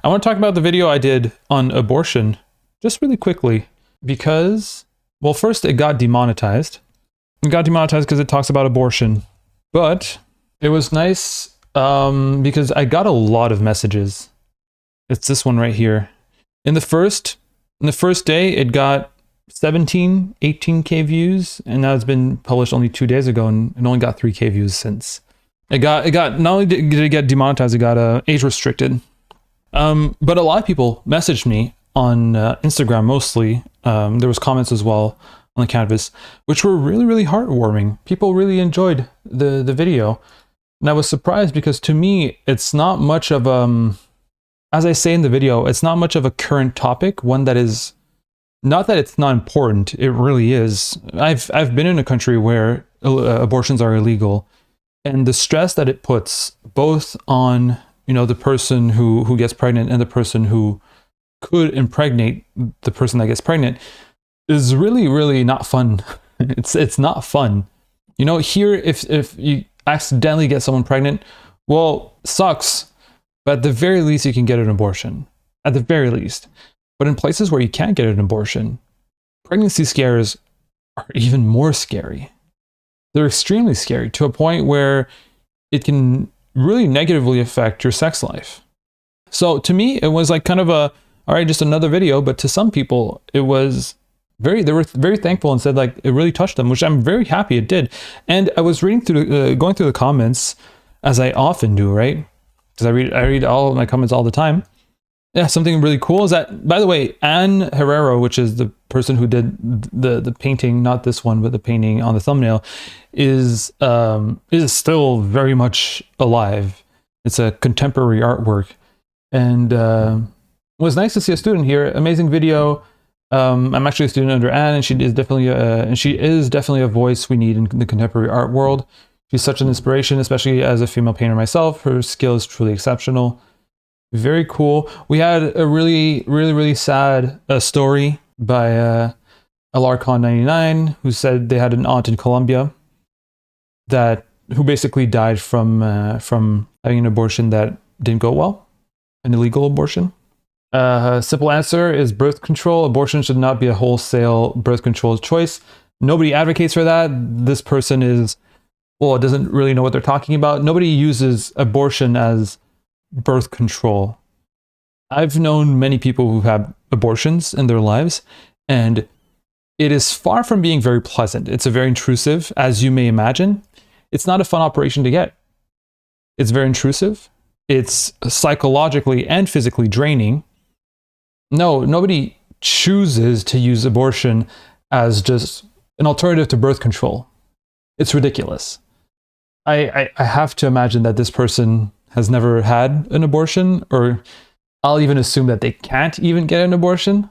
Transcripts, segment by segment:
I want to talk about the video I did on abortion just really quickly because, well, first it got demonetized. It got demonetized because it talks about abortion, but it was nice because I got a lot of messages. It's this one right here. In the first day, it got 17, 18K views, and now it's been published only 2 days ago, and it only got 3K views since. It got not only did it get demonetized, it got age restricted. But a lot of people messaged me on Instagram mostly. There was comments as well on the canvas, which were really, really heartwarming. People really enjoyed the video. And I was surprised because to me, it's not much of, as I say in the video, it's not much of a current topic, one that is, not that it's not important, it really is. I've been in a country where abortions are illegal, and the stress that it puts both on, you know, the person who gets pregnant and the person who could impregnate the person that gets pregnant is really, really not fun. It's not fun. You know, here, if you accidentally get someone pregnant, well, sucks, but at the very least you can get an abortion. At the very least. But in places where you can't get an abortion, pregnancy scares are even more scary. They're extremely scary to a point where it can really negatively affect your sex life. So to me, it was like kind of all right, just another video, but to some people, it was they were very thankful and said like it really touched them, which I'm very happy it did. And I was reading through, going through the comments, as I often do, right? Because I read all of my comments all the time. Yeah, something really cool is that, by the way, Anne Herrero, which is the person who did the painting, not this one, but the painting on the thumbnail, is still very much alive. It's a contemporary artwork, and it was nice to see a student here. Amazing video. I'm actually a student under Anne, and she is definitely a voice we need in the contemporary art world. She's such an inspiration, especially as a female painter myself. Her skill is truly exceptional. Very cool. We had a really, really, really sad story by Alarcon99, who said they had an aunt in Colombia who basically died from having an abortion that didn't go well, an illegal abortion. Simple answer is birth control. Abortion should not be a wholesale birth control choice. Nobody advocates for that. This person doesn't really know what they're talking about. Nobody uses abortion as birth control. I've known many people who have abortions in their lives, and it is far from being very pleasant. It's very intrusive, as you may imagine. It's not a fun operation to get. It's very intrusive. It's psychologically and physically draining. No, nobody chooses to use abortion as just an alternative to birth control. It's ridiculous. I have to imagine that this person has never had an abortion, or I'll even assume that they can't even get an abortion.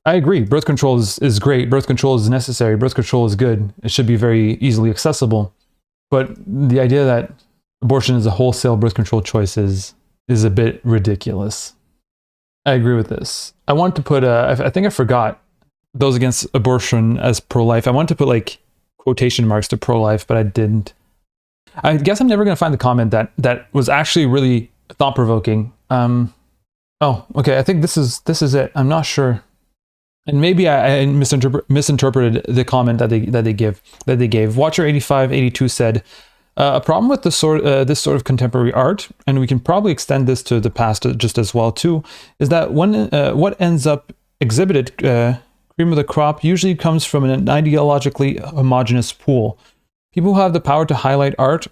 I agree, birth control is great, birth control is necessary, birth control is good, it should be very easily accessible. But the idea that abortion is a wholesale birth control choice is a bit ridiculous. I agree with this. I want to put, I think I forgot those against abortion as pro-life. I want to put like quotation marks to pro-life, but I didn't. I guess I'm never going to find the comment that was actually really thought-provoking. Oh, okay. I think this is it. I'm not sure, and maybe I misinterpreted the comment that they gave. Watcher8582 said, a problem with this sort of contemporary art, and we can probably extend this to the past just as well too, is that what ends up exhibited, cream of the crop, usually comes from an ideologically homogeneous pool. People who have the power to highlight art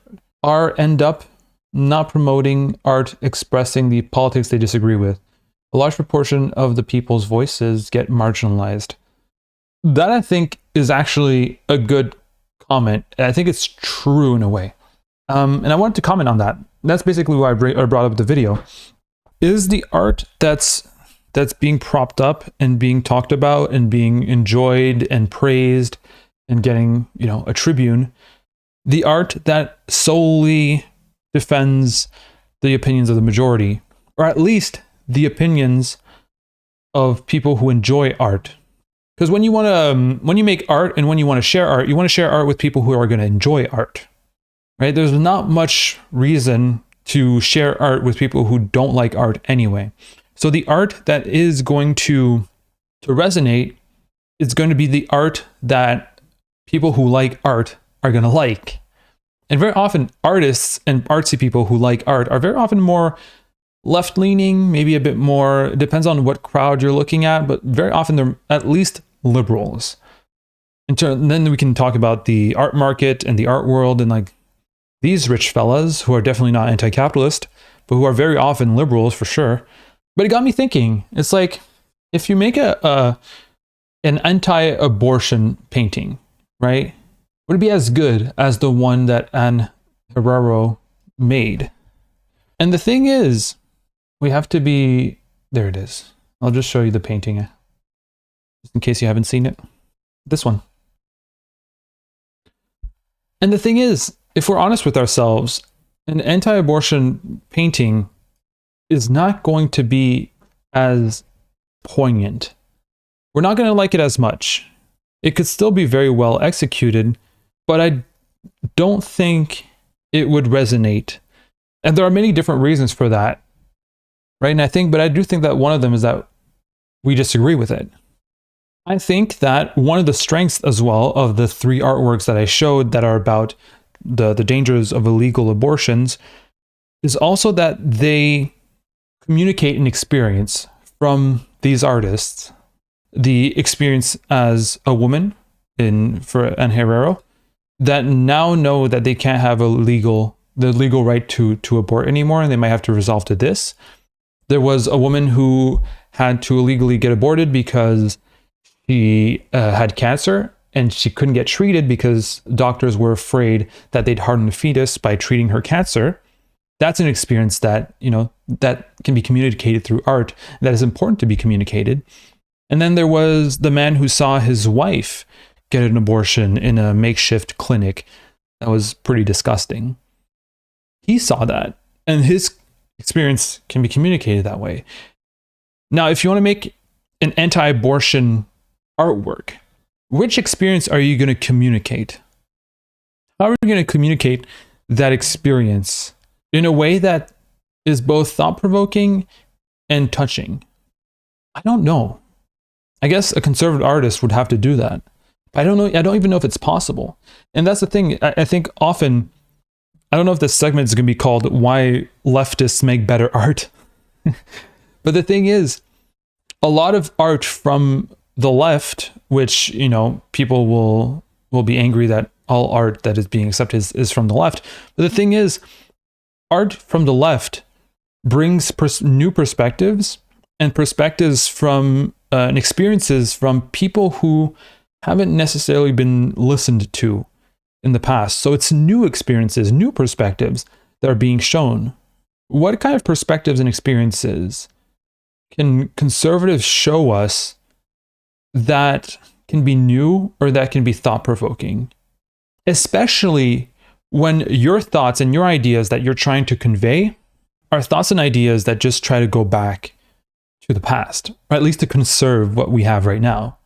end up not promoting art expressing the politics they disagree with. A large proportion of the people's voices get marginalized. That, I think, is actually a good comment. I think it's true in a way. And I wanted to comment on that. That's basically why I brought up the video. Is the art that's being propped up and being talked about and being enjoyed and praised and getting, you know, a tribune, the art that solely defends the opinions of the majority, or at least the opinions of people who enjoy art? Because when you make art and when you want to share art with people who are going to enjoy art, right? There's not much reason to share art with people who don't like art anyway. So the art that is going to resonate is going to be the art that people who like art are going to like. And very often artists and artsy people who like art are very often more left-leaning, maybe a bit more, it depends on what crowd you're looking at, but very often they're at least liberals. And then we can talk about the art market and the art world and like these rich fellas who are definitely not anti-capitalist, but who are very often liberals for sure. But it got me thinking, it's like, if you make an anti-abortion painting, right? Would it be as good as the one that Anne Herrero made? And the thing is, we have to be, there it is. I'll just show you the painting, just in case you haven't seen it. This one. And the thing is, if we're honest with ourselves, an anti-abortion painting is not going to be as poignant. We're not going to like it as much. It could still be very well executed, but I don't think it would resonate. And there are many different reasons for that, right? And I do think that one of them is that we disagree with it. I think that one of the strengths as well of the 3 artworks that I showed that are about the dangers of illegal abortions is also that they communicate an experience from these artists. The experience as a woman for Anne Herrero that now know that they can't have the legal right to abort anymore, and they might have to resolve to this. There was a woman who had to illegally get aborted because she had cancer and she couldn't get treated because doctors were afraid that they'd harden the fetus by treating her cancer. That's an experience that, that can be communicated through art, that is important to be communicated. And then there was the man who saw his wife get an abortion in a makeshift clinic. That was pretty disgusting. He saw that, and his experience can be communicated that way. Now, if you want to make an anti-abortion artwork, which experience are you going to communicate? How are you going to communicate that experience in a way that is both thought-provoking and touching? I don't know. I guess a conservative artist would have to do that. But I don't know. I don't even know if it's possible. And that's the thing. I think often, I don't know if this segment is going to be called "Why Leftists Make Better Art." But the thing is, a lot of art from the left, which, people will be angry that all art that is being accepted is from the left. But the thing is, art from the left brings new perspectives and perspectives from and experiences from people who haven't necessarily been listened to in the past. So it's new experiences, new perspectives that are being shown. What kind of perspectives and experiences can conservatives show us that can be new or that can be thought-provoking? Especially when your thoughts and your ideas that you're trying to convey are thoughts and ideas that just try to go back to the past, or at least to conserve what we have right now.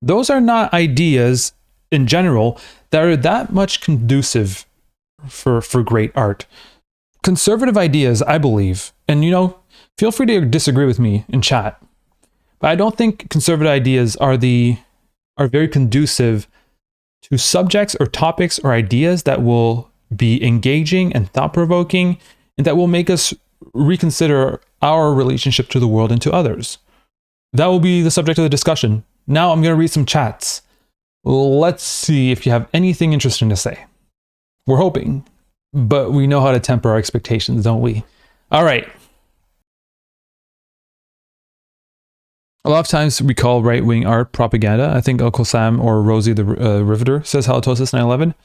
Those are not ideas in general that are that much conducive for great art. Conservative ideas, I believe, and feel free to disagree with me in chat, but I don't think conservative ideas are very conducive to subjects or topics or ideas that will be engaging and thought-provoking and that will make us reconsider our relationship to the world and to others. That will be the subject of the discussion. Now I'm going to read some chats. Let's see if you have anything interesting to say. We're hoping, but we know how to temper our expectations, don't we? All right. A lot of times we call right-wing art propaganda. I think Uncle Sam or Rosie the Riveter says halitosis 911.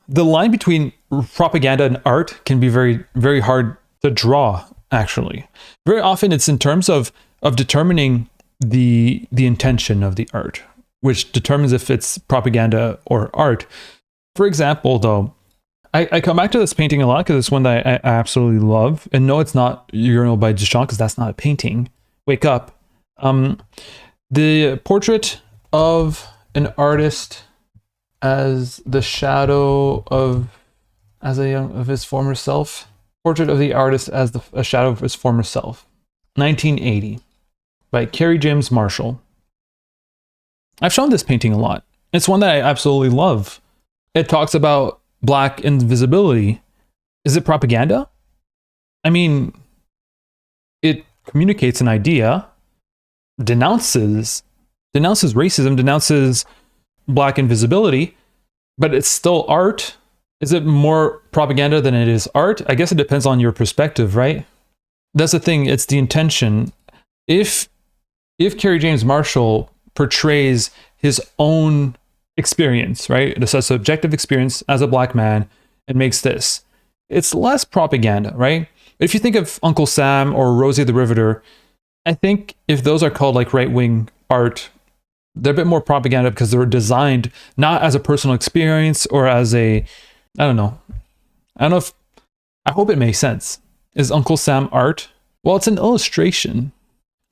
The line between propaganda and art can be very, very hard to draw, actually. Very often it's in terms of determining the intention of the art, which determines if it's propaganda or art. For example, though, I come back to this painting a lot because it's one that I absolutely love. And no, it's not Urinal by Duchamp because that's not a painting. Wake up. The portrait of an artist as the shadow of his former self. Portrait of the artist as a shadow of his former self. 1980 by Kerry James Marshall. I've shown this painting a lot. It's one that I absolutely love. It talks about Black invisibility. Is it propaganda? I mean, it communicates an idea, denounces racism, denounces Black invisibility, but it's still art. Is it more propaganda than it is art? I guess it depends on your perspective, right? That's the thing, it's the intention. If Kerry James Marshall portrays his own experience, right? It's a subjective experience as a Black man and makes this, it's less propaganda, right? If you think of Uncle Sam or Rosie the Riveter, I think if those are called like right-wing art, they're a bit more propaganda because they're designed not as a personal experience or as a, I don't know if, I hope it makes sense. Is Uncle Sam art? Well, it's an illustration.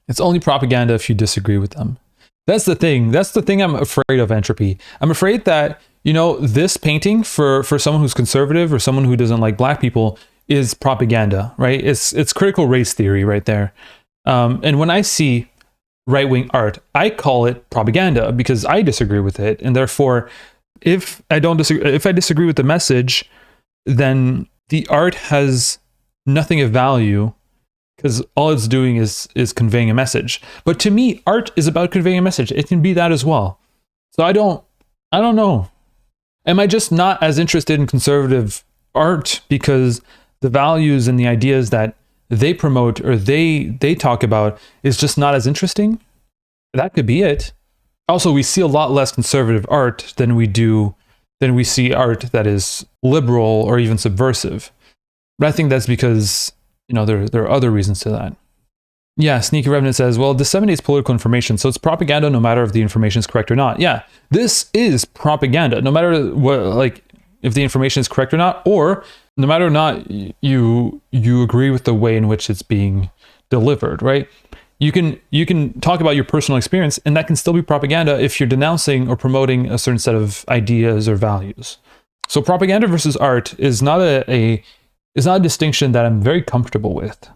It's only propaganda if you disagree with them. That's the thing. That's the thing I'm afraid of, Entropy. I'm afraid that, you know, this painting for someone who's conservative or someone who doesn't like Black people is propaganda, right? It's critical race theory right there. And when I see right-wing art, I call it propaganda because I disagree with it. And therefore, if I disagree with the message, then the art has nothing of value because all it's doing is conveying a message. But to me, art is about conveying a message. It can be that as well. So I don't know. Am I just not as interested in conservative art because the values and the ideas that they promote or they talk about is just not as interesting? That could be it. Also, we see a lot less conservative art than we see art that is liberal or even subversive. But I think that's because, you know, there are other reasons to that. Yeah, Sneaky Revenant says, well, it disseminates political information, so it's propaganda no matter if the information is correct or not. Yeah, this is propaganda, no matter what, like, if the information is correct or not, or no matter or not you agree with the way in which it's being delivered, right? You can talk about your personal experience, and that can still be propaganda if you're denouncing or promoting a certain set of ideas or values. So propaganda versus art is not a distinction that I'm very comfortable with.